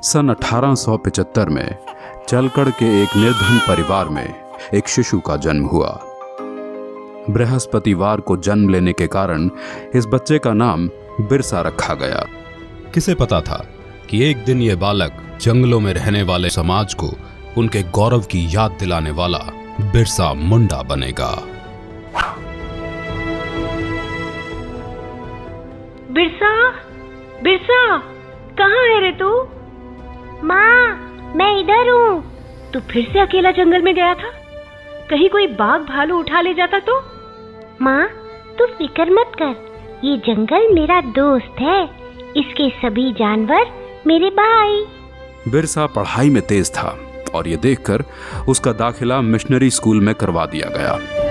सन 1875 में चलकड़ के एक निर्धन परिवार में एक शिशु का जन्म हुआ। बृहस्पतिवार को जन्म लेने के कारण इस बच्चे का नाम बिरसा रखा गया। किसे पता था कि एक दिन ये बालक जंगलों में रहने वाले समाज को उनके गौरव की याद दिलाने वाला बिरसा मुंडा बनेगा। बिरसा, बिरसा, कहाँ है रे तू? माँ, मैं इधर हूँ। तू फिर से अकेला जंगल में गया था? कहीं कोई बाघ भालू उठा ले जाता तो? माँ, तू फिक्र मत कर, ये जंगल मेरा दोस्त है। इसके सभी जानवर मेरे भाई। बिरसा पढ़ाई में तेज था और ये देखकर उसका दाखिला मिशनरी स्कूल में करवा दिया गया।